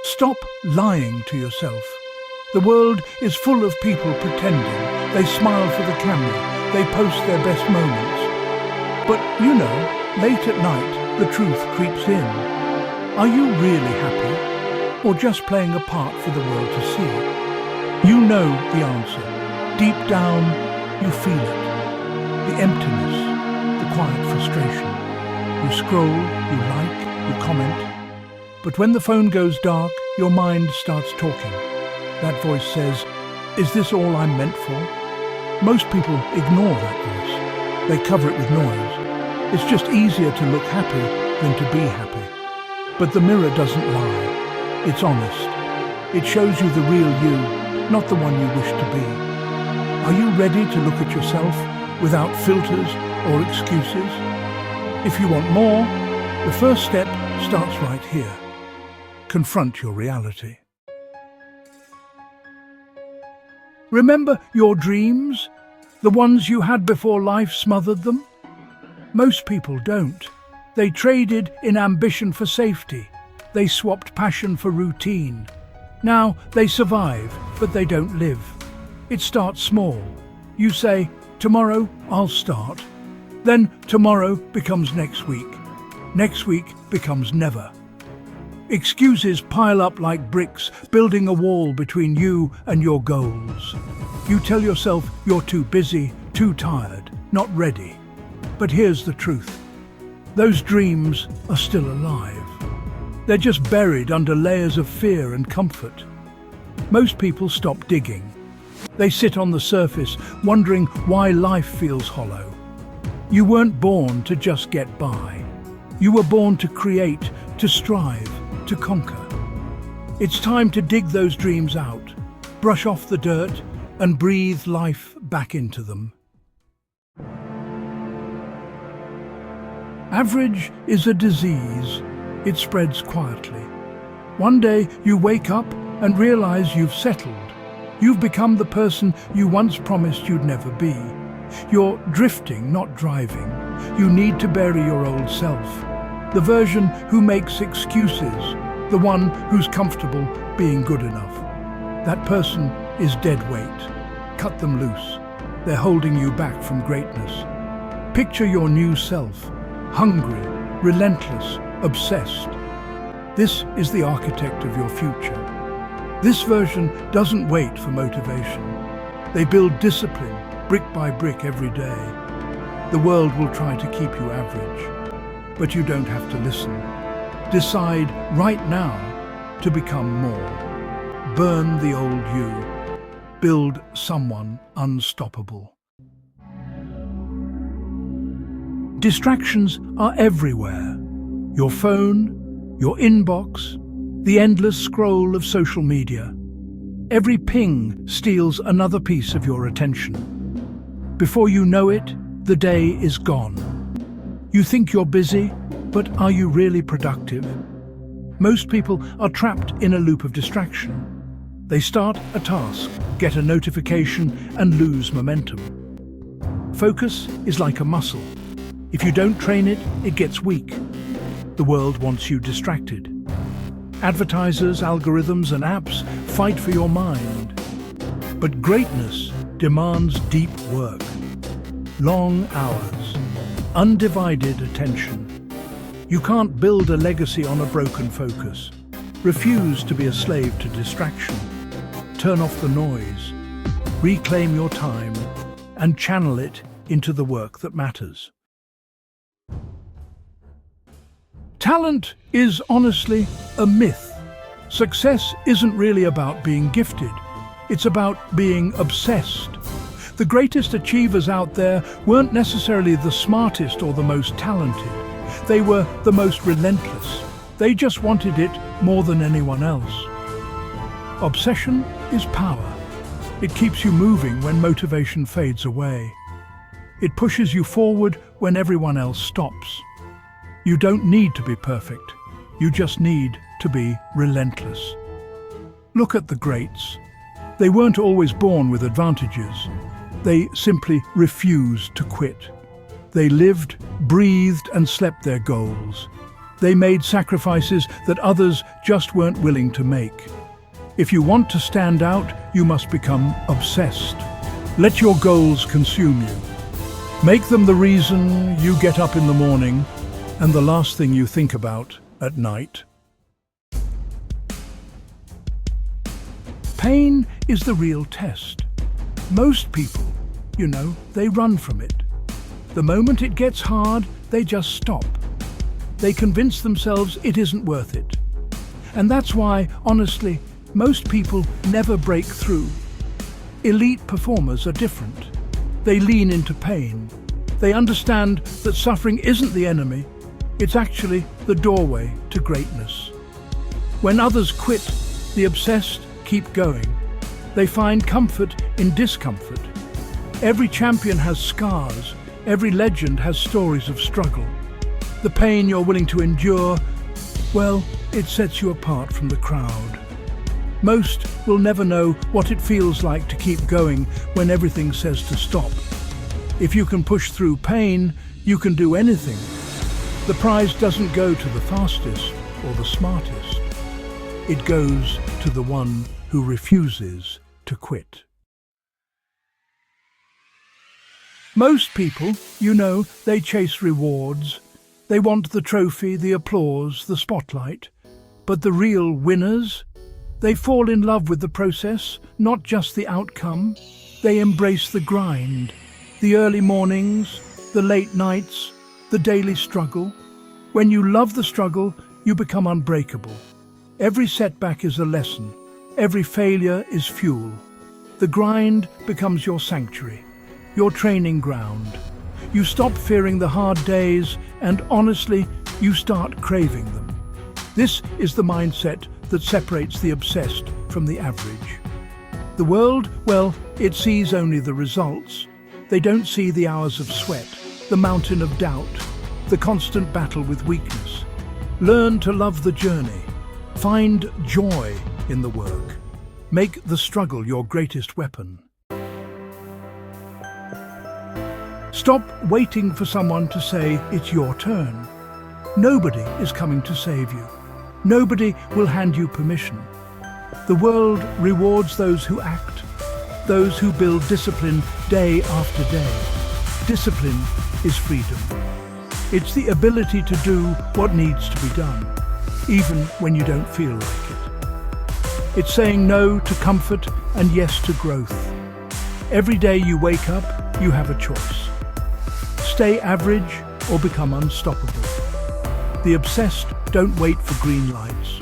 Stop lying to yourself. The world is full of people pretending. They smile for the camera. They post their best moments. But you know, late at night, the truth creeps in. Are you really happy? Or just playing a part for the world to see? You know the answer. Deep down, you feel it. The emptiness, the quiet frustration. You scroll, you like, you comment. But when the phone goes dark, your mind starts talking. That voice says, "Is this all I'm meant for?" Most people ignore that voice. They cover it with noise. It's just easier to look happy than to be happy. But the mirror doesn't lie. It's honest. It shows you the real you, not the one you wish to be. Are you ready to look at yourself without filters or excuses? If you want more, the first step starts right here. Confront your reality. Remember your dreams? The ones you had before life smothered them? Most people don't. They traded in ambition for safety. They swapped passion for routine. Now they survive, but they don't live. It starts small. You say, "Tomorrow I'll start." Then tomorrow becomes next week. Next week becomes never. Excuses pile up like bricks, building a wall between you and your goals. You tell yourself you're too busy, too tired, not ready. But here's the truth. Those dreams are still alive. They're just buried under layers of fear and comfort. Most people stop digging. They sit on the surface, wondering why life feels hollow. You weren't born to just get by. You were born to create, to strive, to conquer. It's time to dig those dreams out, brush off the dirt, and breathe life back into them. Average is a disease. It spreads quietly. One day you wake up and realize you've settled. You've become the person you once promised you'd never be. You're drifting, not driving. You need to bury your old self. The version who makes excuses, the one who's comfortable being good enough. That person is dead weight. Cut them loose. They're holding you back from greatness. Picture your new self, hungry, relentless, obsessed. This is the architect of your future. This version doesn't wait for motivation. They build discipline, brick by brick every day. The world will try to keep you average. But you don't have to listen. Decide right now to become more. Burn the old you. Build someone unstoppable. Distractions are everywhere. Your phone, your inbox, the endless scroll of social media. Every ping steals another piece of your attention. Before you know it, the day is gone. You think you're busy, but are you really productive? Most people are trapped in a loop of distraction. They start a task, get a notification, and lose momentum. Focus is like a muscle. If you don't train it, it gets weak. The world wants you distracted. Advertisers, algorithms, and apps fight for your mind. But greatness demands deep work. Long hours. Undivided attention. You can't build a legacy on a broken focus. Refuse to be a slave to distraction. Turn off the noise. Reclaim your time and channel it into the work that matters. Talent is honestly a myth. Success isn't really about being gifted. It's about being obsessed. The greatest achievers out there weren't necessarily the smartest or the most talented. They were the most relentless. They just wanted it more than anyone else. Obsession is power. It keeps you moving when motivation fades away. It pushes you forward when everyone else stops. You don't need to be perfect. You just need to be relentless. Look at the greats. They weren't always born with advantages. They simply refused to quit. They lived, breathed, and slept their goals. They made sacrifices that others just weren't willing to make. If you want to stand out, you must become obsessed. Let your goals consume you. Make them the reason you get up in the morning and the last thing you think about at night. Pain is the real test. Most people, they run from it. The moment it gets hard, they just stop. They convince themselves it isn't worth it. And that's why, honestly, most people never break through. Elite performers are different. They lean into pain. They understand that suffering isn't the enemy, it's actually the doorway to greatness. When others quit, the obsessed keep going. They find comfort in discomfort. Every champion has scars. Every legend has stories of struggle. The pain you're willing to endure, well, it sets you apart from the crowd. Most will never know what it feels like to keep going when everything says to stop. If you can push through pain, you can do anything. The prize doesn't go to the fastest or the smartest. It goes to the one who refuses to quit. Most people, they chase rewards. They want the trophy, the applause, the spotlight. But the real winners, they fall in love with the process, not just the outcome. They embrace the grind, the early mornings, the late nights, the daily struggle. When you love the struggle, you become unbreakable. Every setback is a lesson. Every failure is fuel. The grind becomes your sanctuary, your training ground. You stop fearing the hard days and honestly, you start craving them. This is the mindset that separates the obsessed from the average. The world, well, it sees only the results. They don't see the hours of sweat, the mountain of doubt, the constant battle with weakness. Learn to love the journey. Find joy in the work. Make the struggle your greatest weapon. Stop waiting for someone to say it's your turn. Nobody is coming to save you. Nobody will hand you permission. The world rewards those who act, those who build discipline day after day. Discipline is freedom. It's the ability to do what needs to be done, even when you don't feel like it. It's saying no to comfort and yes to growth. Every day you wake up, you have a choice. Stay average or become unstoppable. The obsessed don't wait for green lights.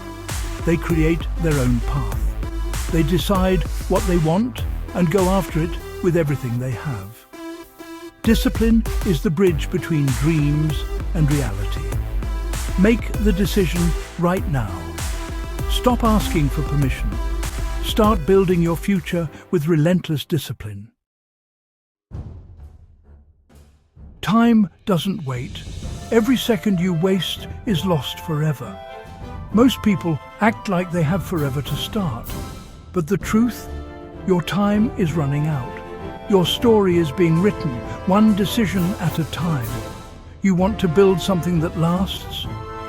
They create their own path. They decide what they want and go after it with everything they have. Discipline is the bridge between dreams and reality. Make the decision right now. Stop asking for permission. Start building your future with relentless discipline. Time doesn't wait. Every second you waste is lost forever. Most people act like they have forever to start. But the truth, your time is running out. Your story is being written, one decision at a time. You want to build something that lasts,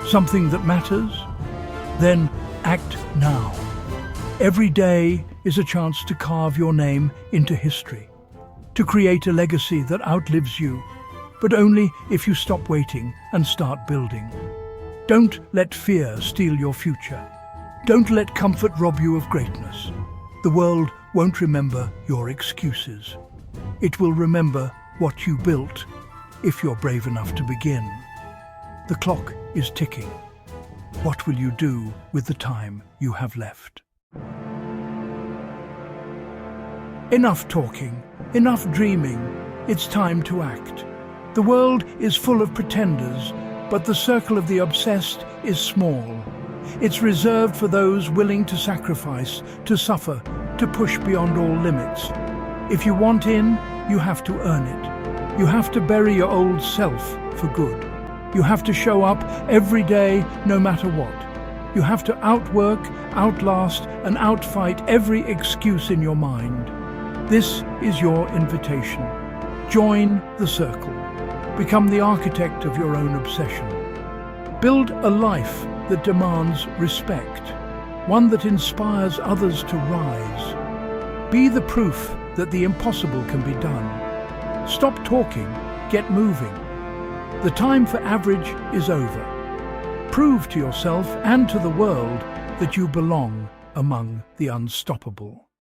something that matters? Then act now. Every day is a chance to carve your name into history, to create a legacy that outlives you, but only if you stop waiting and start building. Don't let fear steal your future. Don't let comfort rob you of greatness. The world won't remember your excuses. It will remember what you built if you're brave enough to begin. The clock is ticking. What will you do with the time you have left? Enough talking, enough dreaming. It's time to act. The world is full of pretenders, but the circle of the obsessed is small. It's reserved for those willing to sacrifice, to suffer, to push beyond all limits. If you want in, you have to earn it. You have to bury your old self for good. You have to show up every day, no matter what. You have to outwork, outlast, and outfight every excuse in your mind. This is your invitation. Join the circle. Become the architect of your own obsession. Build a life that demands respect, one that inspires others to rise. Be the proof that the impossible can be done. Stop talking, get moving. The time for average is over. Prove to yourself and to the world that you belong among the unstoppable.